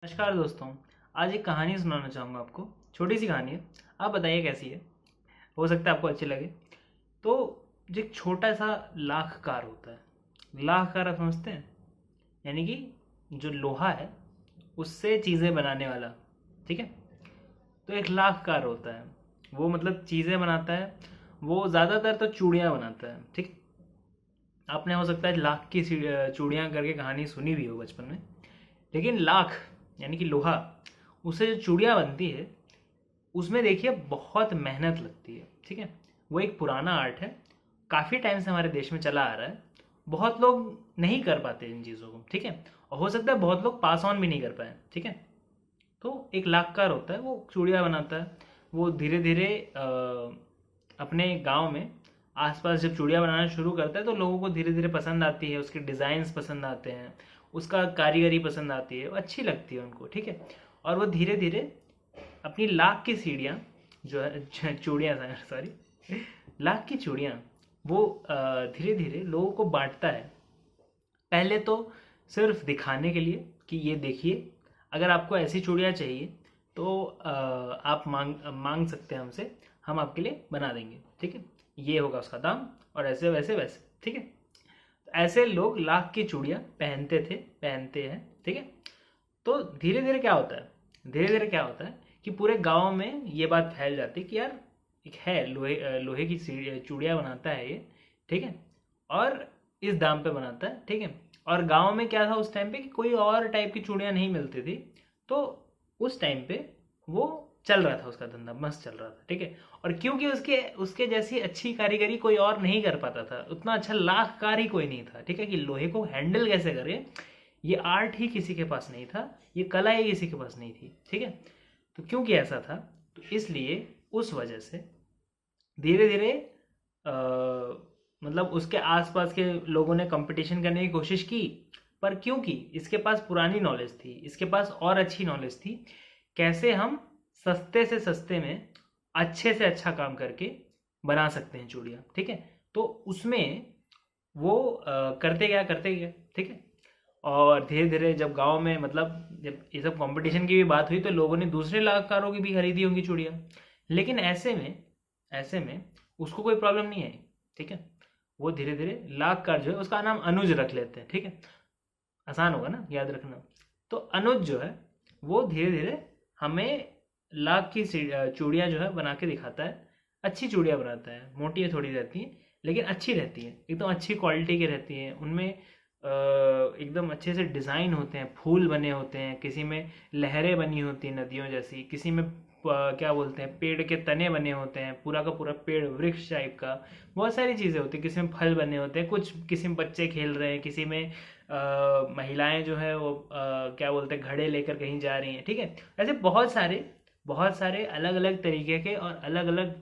नमस्कार दोस्तों। आज एक कहानी सुनाना चाहूँगा आपको। छोटी सी कहानी है, आप बताइए कैसी है। हो सकता है आपको अच्छी लगे। तो जो एक छोटा सा लाखकार होता है, लाखकार आप समझते हैं, यानी कि जो लोहा है उससे चीज़ें बनाने वाला। ठीक है। तो एक लाखकार होता है, वो मतलब चीज़ें बनाता है। वो ज़्यादातर तो चूड़ियाँ बनाता है। ठीक। आपने हो सकता है लाख की चूड़ियाँ करके कहानी सुनी भी हो बचपन में। लेकिन लाख यानी कि लोहा, उससे जो चूड़ियाँ बनती है उसमें देखिए बहुत मेहनत लगती है। ठीक है। वो एक पुराना आर्ट है, काफ़ी टाइम से हमारे देश में चला आ रहा है। बहुत लोग नहीं कर पाते इन चीज़ों को। ठीक है। और हो सकता है बहुत लोग पास ऑन भी नहीं कर पाए। ठीक है। तो एक लाखकार होता है, वो चूड़ियाँ बनाता है। वो धीरे धीरे अपने गांव में आसपास जब चूड़ियाँ बनाना शुरू करता है तो लोगों को धीरे धीरे पसंद आती है, उसके डिज़ाइंस पसंद आते हैं, उसका कारीगरी पसंद आती है, वो अच्छी लगती है उनको। ठीक है। और वो धीरे धीरे अपनी लाख की सीढ़ियाँ जो है चूड़ियाँ, सॉरी, लाख की चूड़ियाँ, वो धीरे धीरे लोगों को बांटता है। पहले तो सिर्फ दिखाने के लिए कि ये देखिए, अगर आपको ऐसी चूड़ियाँ चाहिए तो आप मांग मांग सकते हैं हमसे, हम आपके लिए बना देंगे। ठीक है। ये होगा उसका दाम, और ऐसे वैसे वैसे। ठीक है। तो ऐसे लोग लाख की चूड़ियाँ पहनते थे, पहनते हैं। ठीक है। तो धीरे धीरे क्या होता है, धीरे धीरे क्या होता है कि पूरे गांव में ये बात फैल जाती है कि यार एक है लोहे की चूड़ियाँ बनाता है ये। ठीक है। और इस दाम पे बनाता है। ठीक है। और गांव में क्या था उस टाइम पे कि कोई और टाइप की चूड़ियाँ नहीं मिलती थी। तो उस टाइम पे वो चल रहा था, उसका धंधा मस्त चल रहा था। ठीक है। और क्योंकि उसके उसके जैसी अच्छी कारीगरी कोई और नहीं कर पाता था, उतना अच्छा लाखकार ही कोई नहीं था। ठीक है। कि लोहे को हैंडल कैसे करे, ये आर्ट ही किसी के पास नहीं था, ये कला ही किसी के पास नहीं थी। ठीक है। तो क्योंकि ऐसा था, तो इसलिए उस वजह से धीरे धीरे मतलब उसके आसपास के लोगों ने कंपटीशन करने की कोशिश की। पर क्योंकि इसके पास पुरानी नॉलेज थी, इसके पास और अच्छी नॉलेज थी, कैसे हम सस्ते से सस्ते में अच्छे से अच्छा काम करके बना सकते हैं चूड़ियाँ। ठीक है। तो उसमें वो करते गया। ठीक है। और धीरे धीरे जब गांव में मतलब जब ये सब कंपटीशन की भी बात हुई तो लोगों ने दूसरे लाखकारों की भी खरीदी होंगी चूड़ियाँ। लेकिन ऐसे में उसको कोई प्रॉब्लम नहीं आई। ठीक है। वो धीरे धीरे लाखकार जो है उसका नाम अनुज रख लेते हैं। ठीक है। आसान होगा ना याद रखना। तो अनुज जो है वो धीरे धीरे हमें लाख की चूड़ियाँ जो है बना के दिखाता है। अच्छी चूड़ियाँ बनाता है, मोटी थोड़ी रहती हैं लेकिन अच्छी रहती हैं, एकदम अच्छी क्वालिटी की रहती हैं। उनमें एकदम अच्छे से डिज़ाइन होते हैं, फूल बने होते हैं, किसी में लहरें बनी होती हैं नदियों जैसी, किसी में क्या बोलते हैं पेड़ के तने बने होते हैं, पूरा का पूरा पेड़ वृक्ष टाइप का। बहुत सारी चीज़ें होती हैं, किसी में फल बने होते हैं, कुछ किसी में बच्चे खेल रहे हैं, किसी में महिलाएं जो है वो क्या बोलते हैं घड़े लेकर कहीं जा रही हैं। ठीक है। ऐसे बहुत सारे अलग अलग तरीके के और अलग अलग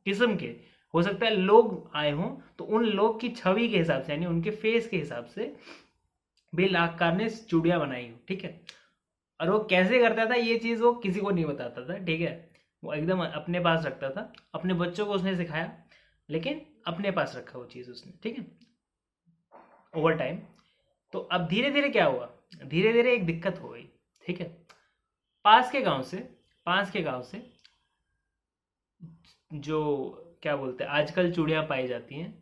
किस्म के हो सकता है लोग आए हों, तो उन लोग की छवि के हिसाब से यानी उनके फेस के हिसाब से भी लाखकार ने चूड़ियाँ बनाई हो। ठीक है। और वो कैसे करता था ये चीज़ वो किसी को नहीं बताता था। ठीक है। वो एकदम अपने पास रखता था, अपने बच्चों को उसने सिखाया, लेकिन अपने पास रखा वो चीज़ उसने। ठीक है। Over time. तो अब धीरे धीरे क्या हुआ, धीरे धीरे एक दिक्कत हो गई। ठीक है। पास के गांव से पास के गांव से जो क्या बोलते हैं आजकल चूड़ियाँ पाई जाती हैं,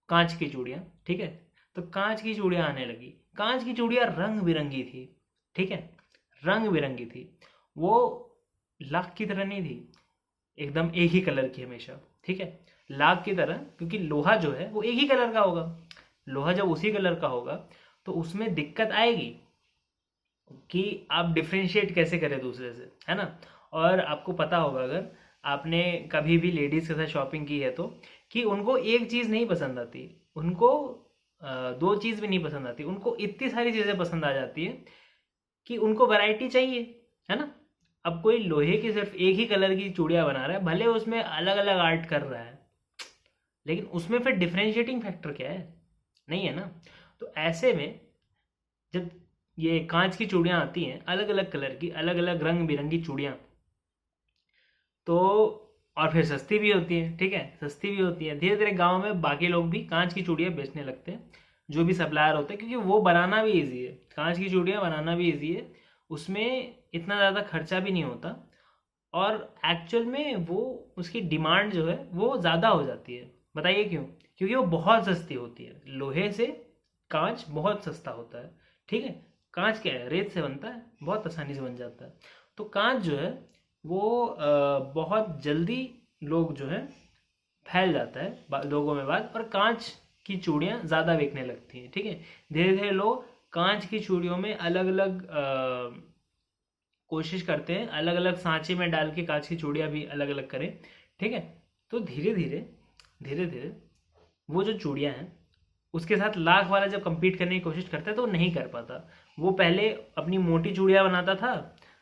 कांच की चूड़ियाँ। ठीक है। तो कांच की चूड़ियाँ आने लगी। कांच की चूड़ियाँ रंग बिरंगी थी। ठीक है। रंग बिरंगी थी। वो लाख की तरह नहीं थी, एकदम एक ही कलर की हमेशा। ठीक है। लाख की तरह, क्योंकि लोहा जो है वो एक ही कलर का होगा। लोहा जब उसी कलर का होगा तो उसमें दिक्कत आएगी कि आप डिफ्रेंशिएट कैसे करें दूसरे से, है ना। और आपको पता होगा अगर आपने कभी भी लेडीज़ के साथ शॉपिंग की है तो, कि उनको एक चीज़ नहीं पसंद आती, उनको दो चीज़ भी नहीं पसंद आती, उनको इतनी सारी चीज़ें पसंद आ जाती है कि उनको वैरायटी चाहिए, है ना। अब कोई लोहे की सिर्फ एक ही कलर की चूड़ियाँ बना रहा है, भले उसमें अलग अलग आर्ट कर रहा है, लेकिन उसमें फिर डिफरेंशिएटिंग फैक्टर क्या है, नहीं है ना। तो ऐसे में जब ये कांच की चूड़ियाँ आती हैं अलग अलग कलर की, अलग अलग रंग बिरंगी चूड़ियाँ, तो और फिर सस्ती भी होती है। ठीक है। सस्ती भी होती है, धीरे धीरे गांव में बाकी लोग भी कांच की चूड़ियाँ बेचने लगते हैं, जो भी सप्लायर होते हैं, क्योंकि वो बनाना भी ईजी है, कांच की चूड़ियाँ बनाना भी ईजी है। उसमें इतना ज़्यादा खर्चा भी नहीं होता, और एक्चुअल में वो उसकी डिमांड जो है वो ज़्यादा हो जाती है। बताइए क्यों? क्योंकि वो बहुत सस्ती होती है। लोहे से कांच बहुत सस्ता होता है, ठीक है। कांच क्या है, रेत से बनता है, बहुत आसानी से बन जाता है। तो कांच जो है वो बहुत जल्दी लोग जो है फैल जाता है लोगों में बात, और कांच की चूड़ियाँ ज़्यादा बिकने लगती हैं, ठीक है। धीरे धीरे लोग कांच की चूड़ियों में अलग अलग कोशिश करते हैं, अलग अलग सांचे में डाल के कांच की चूड़ियाँ भी अलग अलग करें, ठीक है। तो धीरे धीरे धीरे धीरे वो जो चूड़ियाँ हैं उसके साथ लाख वाला जब compete करने की कोशिश करता है तो वो नहीं कर पाता। वो पहले अपनी मोटी चूड़ियाँ बनाता था,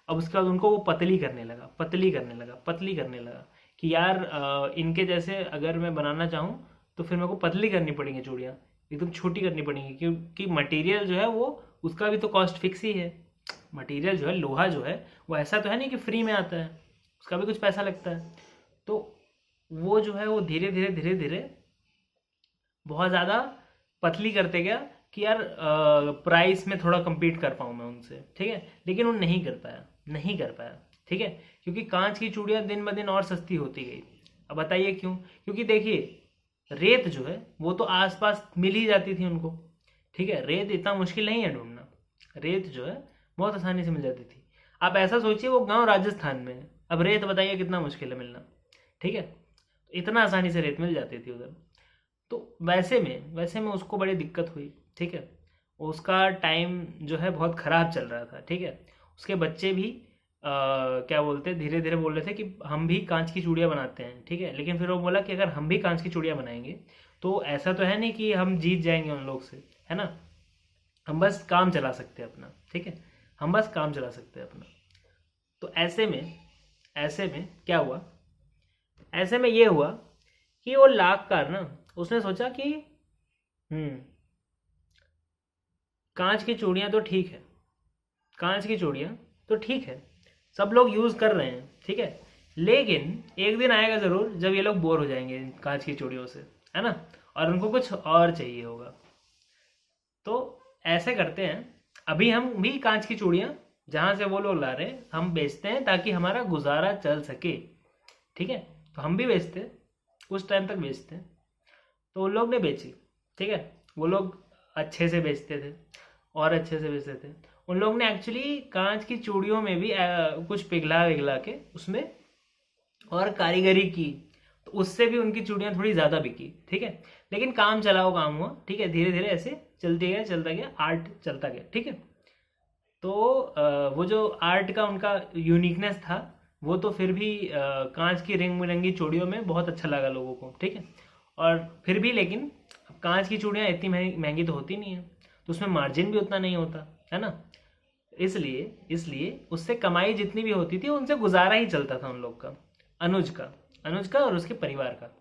अब उसके बाद उनको वो पतली करने लगा, पतली करने लगा, पतली करने लगा कि यार इनके जैसे अगर मैं बनाना चाहूँ तो फिर मेरे को पतली करनी पड़ेंगी चूड़ियाँ, एकदम छोटी करनी पड़ेंगी, क्योंकि मटेरियल जो है वो उसका भी तो कॉस्ट फिक्स ही है। मटेरियल जो है, लोहा जो है, वो ऐसा तो है नहीं कि फ्री में आता है, उसका भी कुछ पैसा लगता है। तो वो जो है वो धीरे धीरे धीरे धीरे बहुत ज़्यादा पतली करते गया कि यार प्राइस में थोड़ा compete कर पाऊँ मैं उनसे, ठीक है। लेकिन वो नहीं कर पाया, नहीं कर पाया, ठीक है। क्योंकि कांच की चूड़ियाँ दिन ब दिन और सस्ती होती गई। अब बताइए क्यों? क्योंकि देखिए, रेत जो है वो तो आसपास मिल ही जाती थी उनको, ठीक है। रेत इतना मुश्किल नहीं है ढूंढना, रेत जो है बहुत आसानी से मिल जाती थी। आप ऐसा सोचिए वो गांव राजस्थान में है, अब रेत बताइए कितना मुश्किल है मिलना, ठीक है। इतना आसानी से रेत मिल जाती थी उधर। तो वैसे में उसको बड़ी दिक्कत हुई, ठीक है। उसका टाइम जो है बहुत ख़राब चल रहा था, ठीक है। उसके बच्चे भी क्या बोलते हैं, धीरे धीरे बोल रहे थे कि हम भी कांच की चूड़ियाँ बनाते हैं, ठीक है। लेकिन फिर वो बोला कि अगर हम भी कांच की चूड़ियाँ बनाएंगे तो ऐसा तो है नहीं कि हम जीत जाएंगे उन लोग से, है ना। हम बस काम चला सकते हैं अपना, ठीक है। हम बस काम चला सकते हैं अपना। तो ऐसे में क्या हुआ, ऐसे में ये हुआ कि वो लाखकार ना, उसने सोचा कि हम्म कांच की चूड़ियाँ तो ठीक है, कांच की चूड़ियाँ तो ठीक है, सब लोग यूज़ कर रहे हैं, ठीक है। लेकिन एक दिन आएगा ज़रूर जब ये लोग बोर हो जाएंगे इन कांच की चूड़ियों से, है ना, और उनको कुछ और चाहिए होगा। तो ऐसे करते हैं, अभी हम भी कांच की चूड़ियाँ जहाँ से वो लोग ला रहे हैं हम बेचते हैं ताकि हमारा गुजारा चल सके, ठीक है। तो हम भी बेचते हैं, उस टाइम तक बेचते हैं। तो उन लोग ने बेची, ठीक है। वो लोग अच्छे से बेचते थे और अच्छे से बेचते थे। उन लोग ने एक्चुअली कांच की चूड़ियों में भी कुछ पिघला विघला के उसमें और कारीगरी की, तो उससे भी उनकी चूड़ियाँ थोड़ी ज़्यादा बिकी, ठीक है। लेकिन काम चलाओ काम हुआ, ठीक है। धीरे धीरे ऐसे चलते गया, चलता गया, आर्ट चलता गया, ठीक है। तो वो जो आर्ट का उनका यूनिकनेस था वो तो फिर भी कांच की रंग बिरंगी चूड़ियों में बहुत अच्छा लगा लोगों को, ठीक है। और फिर भी लेकिन कांच की चूड़ियाँ इतनी महंगी तो होती नहीं है, तो उसमें मार्जिन भी उतना नहीं होता, है ना। इसलिए इसलिए उससे कमाई जितनी भी होती थी उनसे गुजारा ही चलता था उन लोग का, अनुज का और उसके परिवार का।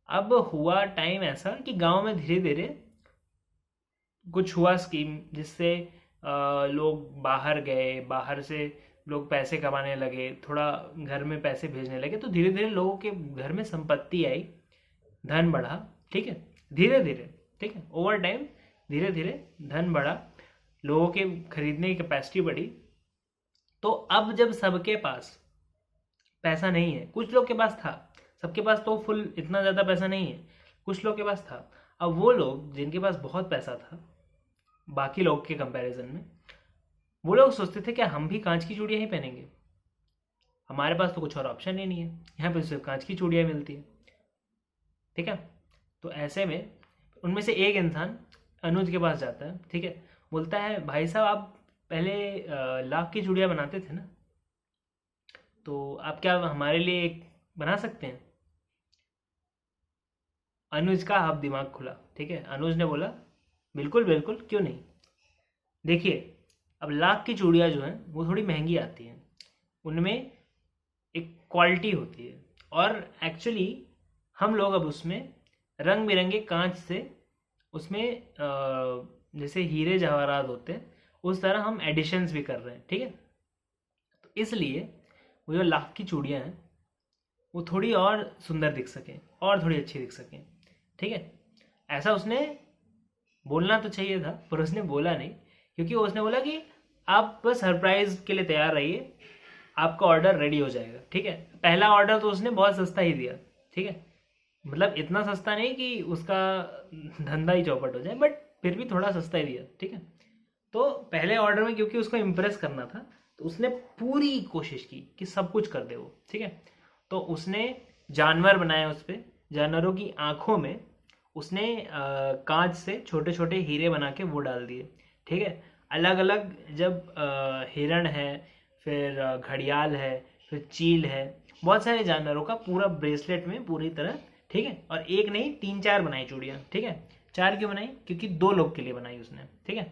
अब हुआ टाइम ऐसा कि गांव में धीरे धीरे कुछ हुआ स्कीम जिससे लोग बाहर गए, बाहर से लोग पैसे कमाने लगे, थोड़ा घर में पैसे भेजने लगे। तो धीरे धीरे लोगों के घर में संपत्ति आई, धन बढ़ा, ठीक है। धीरे धीरे, ठीक है, ओवर टाइम धीरे धीरे धन बढ़ा, लोगों के खरीदने की कैपेसिटी बढ़ी। तो अब जब सबके पास पैसा नहीं है, कुछ लोग के पास था, सबके पास तो फुल इतना ज़्यादा पैसा नहीं है, कुछ लोग के पास था। अब वो लोग जिनके पास बहुत पैसा था बाकी लोग के कंपैरिजन में, वो लोग सोचते थे कि हम भी कांच की चूड़ियाँ ही पहनेंगे, हमारे पास तो कुछ और ऑप्शन ही नहीं है, यहाँ पे सिर्फ कांच की चूड़ियाँ मिलती है, ठीक है। तो ऐसे में उनमें से एक इंसान अनुज के पास जाता है, ठीक है। बोलता है भाई साहब आप पहले लाख की चूड़ियाँ बनाते थे ना, तो आप क्या हमारे लिए एक बना सकते हैं? अनुज का आप दिमाग खुला, ठीक है। अनुज ने बोला बिल्कुल बिल्कुल, क्यों नहीं। देखिए, अब लाख की चूड़ियाँ जो हैं वो थोड़ी महंगी आती हैं, उनमें एक क्वालिटी होती है, और एक्चुअली हम लोग अब उसमें रंग बिरंगे कांच से उसमें जैसे हीरे जवाहरात होते हैं उस तरह हम एडिशंस भी कर रहे हैं, ठीक है। तो इसलिए वो जो लाख की चूड़ियाँ हैं वो थोड़ी और सुंदर दिख सकें और थोड़ी अच्छी दिख सकें, ठीक है। ऐसा उसने बोलना तो चाहिए था पर उसने बोला नहीं, क्योंकि उसने बोला कि आप बस सरप्राइज के लिए तैयार रहिए, आपका ऑर्डर रेडी हो जाएगा। ठीक है, पहला ऑर्डर तो उसने बहुत सस्ता ही दिया। ठीक है, मतलब इतना सस्ता नहीं कि उसका धंधा ही चौपट हो जाए, बट फिर भी थोड़ा सस्ता ही दिया। ठीक है, तो पहले ऑर्डर में क्योंकि उसको इम्प्रेस करना था तो उसने पूरी कोशिश की कि सब कुछ कर दे वो। ठीक है, तो उसने जानवर बनाए, उस पर जानवरों की आंखों में उसने कांच से छोटे छोटे हीरे बना के वो डाल दिए। ठीक है, अलग अलग जब हिरण है, फिर घड़ियाल है, फिर चील है, बहुत सारे जानवरों का पूरा ब्रेसलेट में पूरी तरह। ठीक है, और एक नहीं 3-4 बनाई चूड़ियाँ। ठीक है, 4 क्यों बनाई? क्योंकि 2 लोग के लिए बनाई उसने। ठीक है,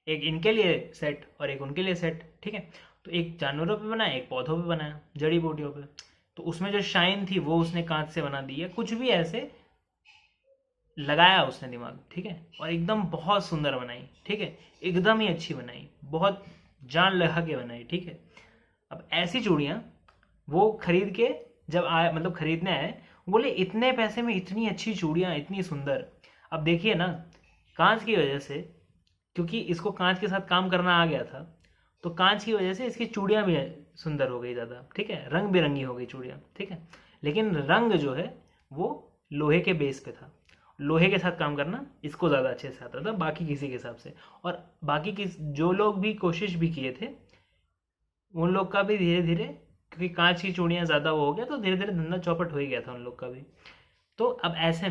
एक इनके लिए सेट और एक उनके लिए सेट। ठीक है, तो एक जानवरों पे बनाया, एक पौधों पे बनाया, जड़ी बूटियों पे। तो उसमें जो शाइन थी वो उसने कांच से बना दी है, कुछ भी ऐसे लगाया उसने दिमाग। ठीक है, और एकदम बहुत सुंदर बनाई। ठीक है, एकदम ही अच्छी बनाई, बहुत जान लगा के बनाई। ठीक है, अब ऐसी चूड़ियाँ वो खरीद के जब आए, मतलब खरीदने आए, बोले इतने पैसे में इतनी अच्छी चूड़ियाँ, इतनी सुंदर। अब देखिए ना, कांच की वजह से, क्योंकि इसको कांच के साथ काम करना आ गया था, तो कांच की वजह से इसकी चूड़ियाँ भी सुंदर हो गई ज़्यादा। ठीक है, रंग बिरंगी हो गई चूड़ियाँ। ठीक है, लेकिन रंग जो है वो लोहे के बेस पे था। लोहे के साथ काम करना इसको ज़्यादा अच्छे से आता था बाकी किसी के हिसाब से। और बाकी किस जो लोग भी कोशिश भी किए थे, उन लोग का भी धीरे धीरे, क्योंकि कांच की चूड़ियाँ ज़्यादा वो हो गया, तो धीरे धीरे धंधा चौपट हो ही गया था उन लोग का भी। तो अब ऐसे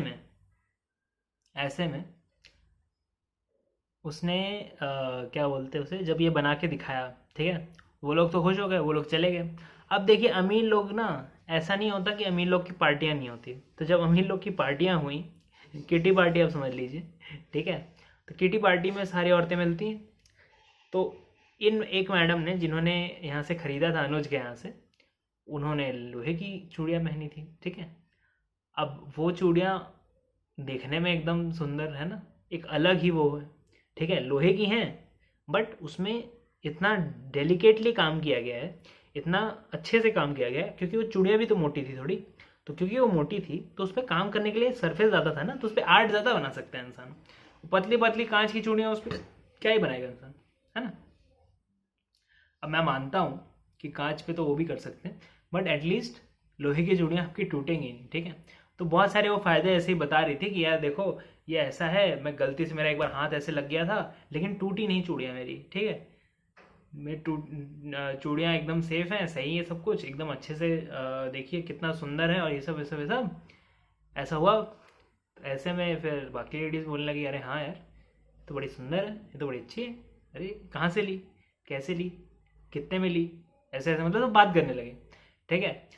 में उसने क्या बोलते हैं उसे, जब ये बना के दिखाया, ठीक है, वो लोग तो खुश हो गए, वो लोग चले गए। अब देखिए अमीर लोग ना, ऐसा नहीं होता कि अमीर लोग की पार्टियां नहीं होती। तो जब अमीर लोग की पार्टियां हुई, किटी पार्टी आप समझ लीजिए। ठीक है, तो किटी पार्टी में सारी औरतें मिलती हैं। तो इन एक मैडम ने, जिन्होंने यहाँ से ख़रीदा था अनुज के यहाँ से, उन्होंने लोहे की चूड़ियाँ पहनी थी। ठीक है, अब वो चूड़ियाँ देखने में एकदम सुंदर है ना, एक अलग ही वो है। ठीक है, लोहे की हैं, बट उसमें इतना डेलिकेटली काम किया गया है, इतना अच्छे से काम किया गया है, क्योंकि वो चूड़ियाँ भी तो मोटी थी थोड़ी। तो क्योंकि वो मोटी थी तो उस पर काम करने के लिए सरफेस ज़्यादा था ना, तो उस पर आर्ट ज़्यादा बना सकता है इंसान। पतली पतली कांच की चूड़ियाँ उस पर क्या ही बनाएगा इंसान, है ना। अब मैं मानता हूँ कि कांच पे तो वो भी कर सकते हैं, बट एटलीस्ट लोहे की चूड़ियाँ आपकी टूटेंगी नहीं। ठीक है, तो बहुत सारे वो फ़ायदे ऐसे ही बता रही थी कि यार देखो ये ऐसा है, मैं गलती से, मेरा एक बार हाथ ऐसे लग गया था लेकिन टूटी नहीं चूड़ियाँ मेरी। ठीक है, मेरी चूड़ियाँ एकदम सेफ हैं, सही है, सब कुछ एकदम अच्छे से, देखिए कितना सुंदर है, और ये सब ऐसा हुआ। तो ऐसे में फिर बाकी लेडीज़ बोलने लगी, अरे हाँ यार तो बड़ी सुंदर है, ये तो बड़ी अच्छी है, अरे कहाँ से ली, कैसे ली, कितने में ली, ऐसे ऐसे मतलब तो बात करने लगे। ठीक है,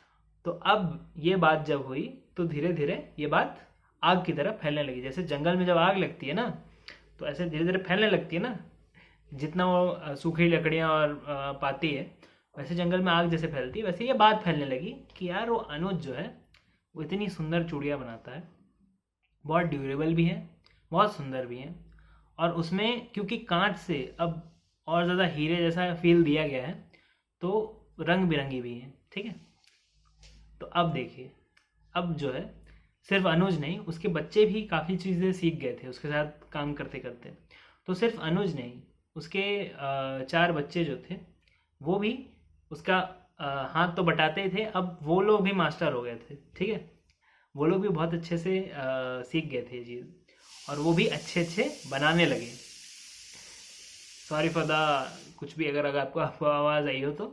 तो अब ये बात जब हुई तो धीरे धीरे ये बात आग की तरह फैलने लगी। जैसे जंगल में जब आग लगती है ना, तो ऐसे धीरे धीरे फैलने लगती है ना, जितना वो सूखी लकड़ियाँ और पाती है, वैसे जंगल में आग जैसे फैलती है, वैसे ये बात फैलने लगी कि यार वो अनुज जो है वो इतनी सुंदर चूड़ियाँ बनाता है, बहुत ड्यूरेबल भी है, बहुत सुंदर भी है, और उसमें क्योंकि कांच से अब और ज़्यादा हीरे जैसा फील दिया गया है, तो रंग बिरंगी भी है। ठीक है, तो अब देखिए, अब जो है सिर्फ अनुज नहीं, उसके बच्चे भी काफ़ी चीज़ें सीख गए थे उसके साथ काम करते करते। तो सिर्फ अनुज नहीं, उसके 4 बच्चे जो थे वो भी उसका हाथ तो बटाते ही थे, अब वो लोग भी मास्टर हो गए थे। ठीक है, वो लोग भी बहुत अच्छे से सीख गए थे ये चीज़, और वो भी अच्छे अच्छे बनाने लगे। सॉरी फॉर द कुछ भी, अगर आपको आवाज़ आई हो तो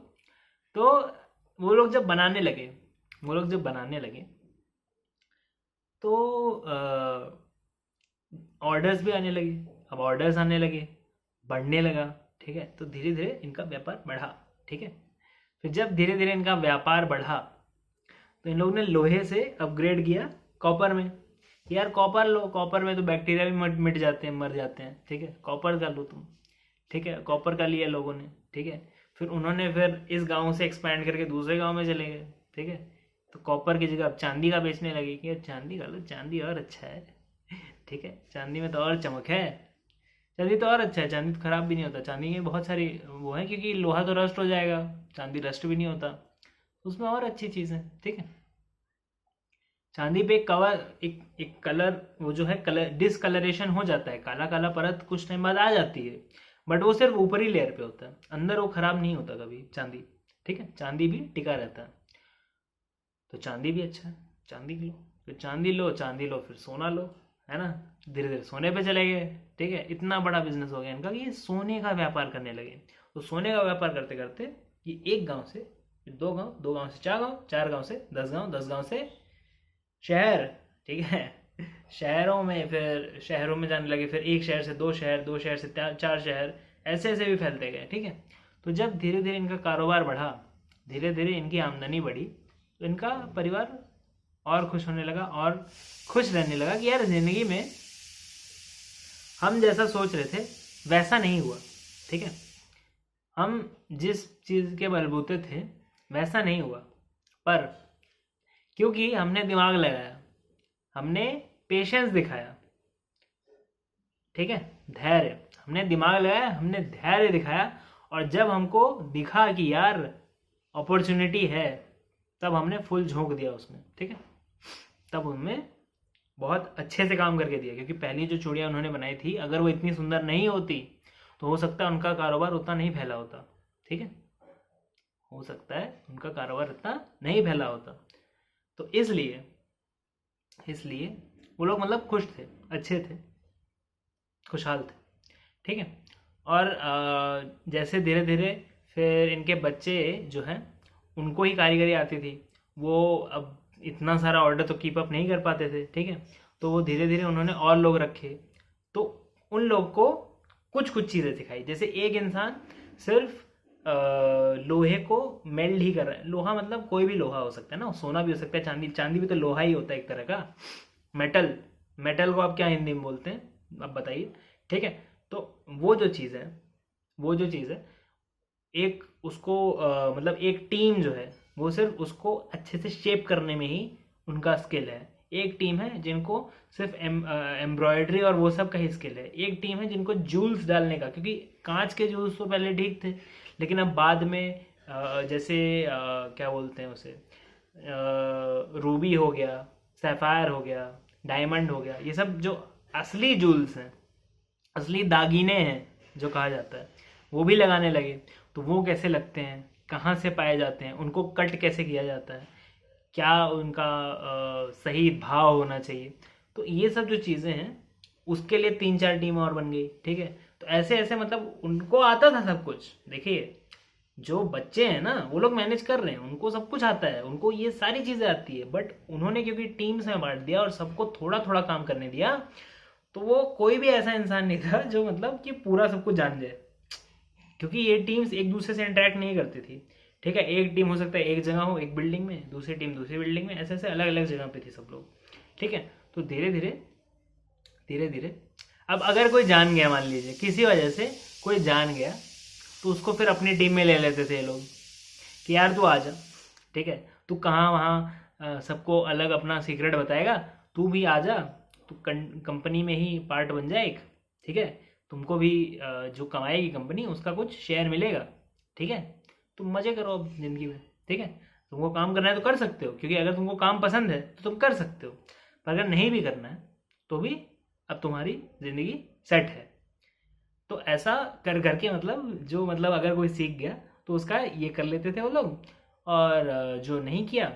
वो लोग जब बनाने लगे, तो ऑर्डर्स भी आने लगे। अब ऑर्डर्स आने लगे, बढ़ने लगा। ठीक है, तो धीरे धीरे इनका व्यापार बढ़ा। ठीक है, फिर जब धीरे धीरे इनका व्यापार बढ़ा तो इन लोगों ने लोहे से अपग्रेड किया कॉपर में। यार कॉपर लो, कॉपर में तो बैक्टीरिया भी मिट जाते हैं, मर जाते हैं। ठीक है, कॉपर का लो तुम। ठीक है, कॉपर का लिया लोगों ने। ठीक है, फिर उन्होंने फिर इस गांव से एक्सपैंड करके दूसरे गांव में चले गए। ठीक है, तो कॉपर की जगह अब चांदी का बेचने लगे कि यार चांदी का लो, चांदी और अच्छा है। ठीक है, चांदी में तो और चमक है, चांदी तो और अच्छा है, चांदी तो खराब भी नहीं होता। चांदी में बहुत सारी वो है, क्योंकि लोहा तो रस्ट हो जाएगा, चांदी रस्ट भी नहीं होता, उसमें और अच्छी चीज़ है। ठीक है, चांदी पे कवर, एक कलर, वो जो है कलर डिसकलरेशन हो जाता है, काला काला परत कुछ टाइम बाद आ जाती है, बट वो सिर्फ ऊपरी लेयर पे होता है, अंदर वो खराब नहीं होता कभी चांदी, ठीक है, चांदी भी टिका रहता है। तो चांदी भी अच्छा है, चांदी लो, फिर चांदी लो फिर सोना लो, है ना, धीरे धीरे सोने पे चले गए, ठीक है। इतना बड़ा बिजनेस हो गया इनका कि ये सोने का व्यापार करने लगे। तो सोने का व्यापार करते करते ये एक गांव से फिर दो गांव से चार गांव से 10 गांव से शहर, ठीक है, शहरों में जाने लगे, फिर एक शहर से दो शहर से चार शहर, ऐसे ऐसे भी फैलते गए, ठीक है। तो जब धीरे धीरे इनका कारोबार बढ़ा, धीरे धीरे इनकी आमदनी बढ़ी, तो इनका परिवार और खुश होने लगा और खुश रहने लगा कि यार जिंदगी में हम जैसा सोच रहे थे वैसा नहीं हुआ, ठीक है, हम जिस चीज़ के बलबूते थे वैसा नहीं हुआ, पर क्योंकि हमने दिमाग लगाया, हमने पेशेंस दिखाया, ठीक है, धैर्य, हमने दिमाग लगाया, हमने धैर्य दिखाया, और जब हमको दिखा कि यार अपॉर्चुनिटी है, तब हमने फुल झोंक दिया उसमें, ठीक है। तब उनमें बहुत अच्छे से काम करके दिया, क्योंकि पहली जो चूड़ियाँ उन्होंने बनाई थी अगर वो इतनी सुंदर नहीं होती तो हो सकता है उनका कारोबार उतना नहीं फैला होता, ठीक है, हो सकता है उनका कारोबार इतना नहीं फैला होता। तो इसलिए वो लोग मतलब खुश थे, अच्छे थे, खुशहाल थे, ठीक है। और जैसे धीरे धीरे फिर इनके बच्चे जो हैं उनको ही कारीगरी आती थी, वो अब इतना सारा ऑर्डर तो कीप अप नहीं कर पाते थे, ठीक है। तो वो धीरे धीरे उन्होंने और लोग रखे, तो उन लोग को कुछ कुछ चीज़ें सिखाई। जैसे एक इंसान सिर्फ लोहे को मेल्ट ही कर रहा है, लोहा मतलब कोई भी लोहा हो सकता है ना, सोना भी हो सकता है, चांदी भी तो लोहा ही होता है एक तरह का, मेटल को आप क्या हिंदी में बोलते हैं आप बताइए, ठीक है। तो वो जो चीज़ है एक उसको मतलब एक टीम जो है वो सिर्फ उसको अच्छे से शेप करने में ही उनका स्किल है। एक टीम है जिनको सिर्फ एम्ब्रॉयडरी और वो सब का ही स्किल है। एक टीम है जिनको जूल्स डालने का, क्योंकि कांच के जूल्स तो पहले ठीक थे, लेकिन अब बाद में जैसे क्या बोलते हैं उसे, रूबी हो गया, सैफायर हो गया, डायमंड हो गया, ये सब जो असली जूल्स हैं, असली दागीने हैं जो कहा जाता है, वो भी लगाने लगे। तो वो कैसे लगते हैं, कहाँ से पाए जाते हैं, उनको कट कैसे किया जाता है, क्या उनका सही भाव होना चाहिए, तो ये सब जो चीज़ें हैं उसके लिए 3-4 टीम और बन गई, ठीक है। तो ऐसे ऐसे मतलब उनको आता था सब कुछ। देखिए जो बच्चे हैं ना वो लोग मैनेज कर रहे हैं, उनको सब कुछ आता है, उनको ये सारी चीज़ें आती है, बट उन्होंने क्योंकि टीम्स में बांट दिया और सबको थोड़ा थोड़ा काम करने दिया, तो वो कोई भी ऐसा इंसान नहीं था जो मतलब कि पूरा सब कुछ जान जाए, क्योंकि ये टीम्स एक दूसरे से इंटरेक्ट नहीं करती थी, ठीक है। एक टीम हो सकता है एक जगह हो, एक बिल्डिंग में, दूसरी टीम दूसरी बिल्डिंग में, ऐसे ऐसे अलग अलग जगह पे थे सब लोग, ठीक है। तो धीरे धीरे अब अगर कोई जान गया, मान लीजिए किसी वजह से कोई जान गया, तो उसको फिर अपनी टीम में ले लेते थे ये लोग कि यार तू आ जा, ठीक है, तू कहाँ वहाँ सबको अलग अपना सीक्रेट बताएगा, तू भी आ जा, तू कंपनी में ही पार्ट बन जाए एक, ठीक है, तुमको भी जो कमाएगी कंपनी उसका कुछ शेयर मिलेगा, ठीक है, तुम मज़े करो अब ज़िंदगी में, ठीक है। तुमको काम करना है तो कर सकते हो, क्योंकि अगर तुमको काम पसंद है तो तुम कर सकते हो, पर अगर नहीं भी करना है तो भी अब तुम्हारी ज़िंदगी सेट है। तो ऐसा कर करके मतलब जो मतलब अगर कोई सीख गया तो उसका ये कर लेते थे वो लोग, और जो नहीं किया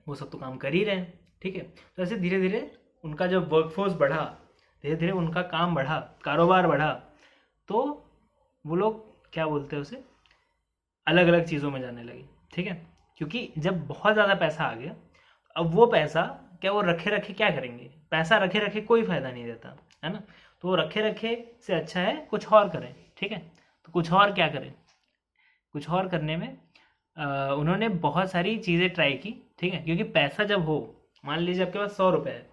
वो सब तो काम कर ही रहे हैं, ठीक है। तो ऐसे धीरे धीरे उनका जब वर्कफोर्स बढ़ा, धीरे धीरे उनका काम बढ़ा, कारोबार बढ़ा, तो वो लोग क्या बोलते हैं उसे, अलग अलग चीज़ों में जाने लगे, ठीक है। क्योंकि जब बहुत ज़्यादा पैसा आ गया, अब वो पैसा क्या वो रखे रखे क्या करेंगे, पैसा रखे रखे कोई फ़ायदा नहीं देता है ना। तो वो रखे रखे से अच्छा है कुछ और करें, ठीक है। तो कुछ और क्या करें, कुछ और करने में उन्होंने बहुत सारी चीज़ें ट्राई की, ठीक है। क्योंकि पैसा जब हो, मान लीजिए आपके पास 100 रुपये है,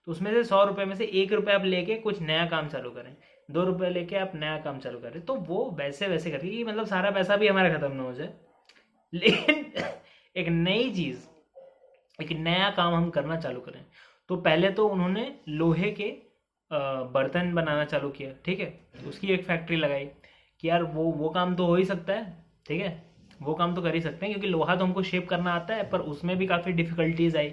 तो उसमें से 100 रुपये में से 1 रुपये आप लेके कुछ नया काम चालू करें, 2 रुपये लेके आप नया काम चालू करें, तो वो वैसे वैसे करके कि मतलब सारा पैसा भी हमारा ख़त्म ना हो जाए, लेकिन एक नई चीज़, एक नया काम हम करना चालू करें। तो पहले तो उन्होंने लोहे के बर्तन बनाना चालू किया, ठीक है। उसकी एक फैक्ट्री लगाई कि यार वो काम तो हो ही सकता है, ठीक है, वो काम तो कर ही सकते हैं, क्योंकि लोहा तो हमको शेप करना आता है, पर उसमें भी काफ़ी डिफ़िकल्टीज आई।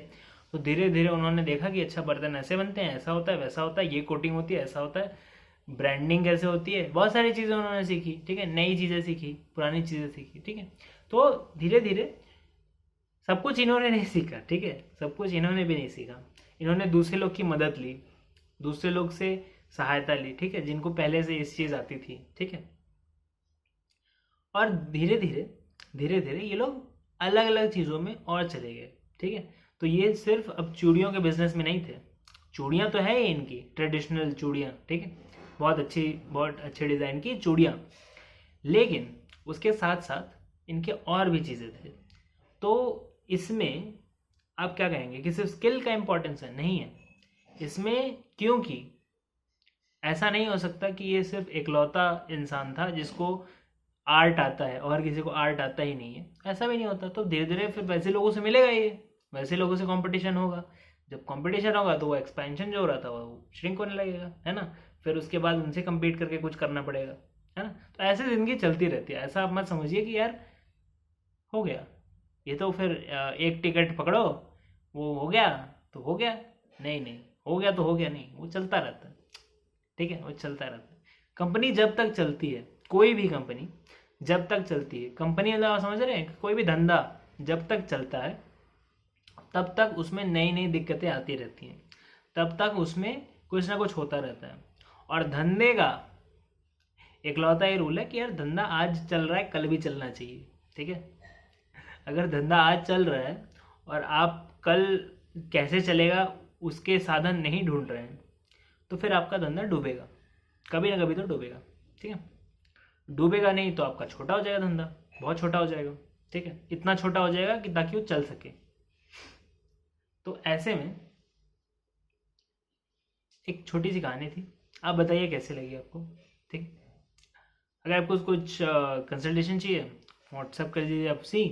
तो धीरे धीरे उन्होंने देखा कि अच्छा बर्तन ऐसे बनते हैं, ऐसा होता है, वैसा होता है, ये कोटिंग होती है, ऐसा होता है, ब्रांडिंग कैसे होती है, बहुत सारी चीज़ें उन्होंने सीखी, ठीक है, नई चीज़ें सीखी, पुरानी चीज़ें सीखी, ठीक है। तो धीरे धीरे सब कुछ इन्होंने नहीं सीखा, ठीक है, सब कुछ इन्होंने भी नहीं सीखा। इन्होंने दूसरे लोग की मदद ली, दूसरे लोग से सहायता ली, ठीक है, जिनको पहले से इस चीज़ आती थी, ठीक है। और धीरे धीरे ये लोग अलग अलग चीज़ों में और चले गए, ठीक है। तो ये सिर्फ अब चूड़ियों के बिजनेस में नहीं थे, चूड़ियाँ तो है ही इनकी ट्रेडिशनल चूड़ियाँ, ठीक है, बहुत अच्छे डिज़ाइन की चूड़ियाँ, लेकिन उसके साथ साथ इनके और भी चीज़ें थे। तो इसमें आप क्या कहेंगे कि सिर्फ स्किल का इम्पोर्टेंस है? नहीं है इसमें, क्योंकि ऐसा नहीं हो सकता कि ये सिर्फ इकलौता इंसान था जिसको आर्ट आता है और किसी को आर्ट आता ही नहीं है, ऐसा भी नहीं होता। तो धीरे धीरे फिर वैसे लोगों से मिलेगा, ये वैसे लोगों से कंपटीशन होगा, जब कंपटीशन होगा तो वो एक्सपेंशन जो हो रहा था वो श्रिंक होने लगेगा, है ना। फिर उसके बाद उनसे compete करके कुछ करना पड़ेगा, है ना। तो ऐसे ज़िंदगी चलती रहती है, ऐसा आप मत समझिए कि यार हो गया ये तो फिर एक टिकट पकड़ो वो हो गया तो हो गया, नहीं नहीं, हो गया तो हो गया नहीं, वो चलता रहता है, ठीक है, वो चलता रहता है। कंपनी जब तक चलती है, कोई भी कंपनी जब तक चलती है, कंपनी मतलब आप समझ रहे हैं, कोई भी धंधा जब तक चलता है तब तक उसमें नई नई दिक्कतें आती रहती हैं, तब तक उसमें कुछ ना कुछ होता रहता है। और धंधे का इकलौता ये रूल है कि यार धंधा आज चल रहा है कल भी चलना चाहिए, ठीक है। अगर धंधा आज चल रहा है और आप कल कैसे चलेगा उसके साधन नहीं ढूंढ रहे हैं तो फिर आपका धंधा डूबेगा, कभी ना कभी तो डूबेगा, ठीक है। डूबेगा नहीं तो आपका छोटा हो जाएगा धंधा, बहुत छोटा हो जाएगा, ठीक है, इतना छोटा हो जाएगा कि ताकि वो चल सके। तो ऐसे में एक छोटी सी कहानी थी, आप बताइए कैसे लगी आपको, ठीक। अगर आपको कुछ कंसल्टेशन चाहिए व्हाट्सएप कर दीजिए, आप सी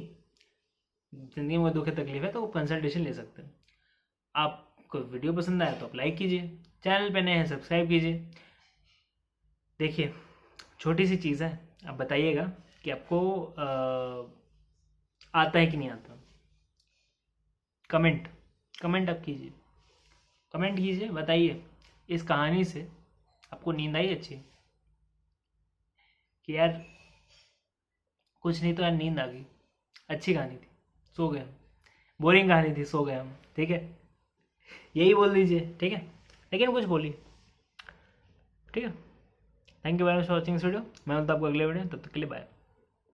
जिंदगी में दुख तकलीफ है तो वो कंसल्टेशन ले सकते हैं। आपको वीडियो पसंद आया तो आप लाइक कीजिए, चैनल पे नए हैं सब्सक्राइब कीजिए। देखिए छोटी सी चीज़ है, आप बताइएगा कि आपको आता है कि नहीं आता। कमेंट आप कीजिए, कमेंट कीजिए, बताइए इस कहानी से आपको नींद आई अच्छी कि यार कुछ नहीं तो यार नींद आ गई, अच्छी कहानी थी, सो गए हम, बोरिंग कहानी थी, सो गए हम, ठीक है, यही बोल दीजिए, ठीक है, लेकिन कुछ बोलिए, ठीक है। Thank you very much for watching this video. मैं मिलता हूँ आपको अगले वीडियो, तब तक के लिए बाय।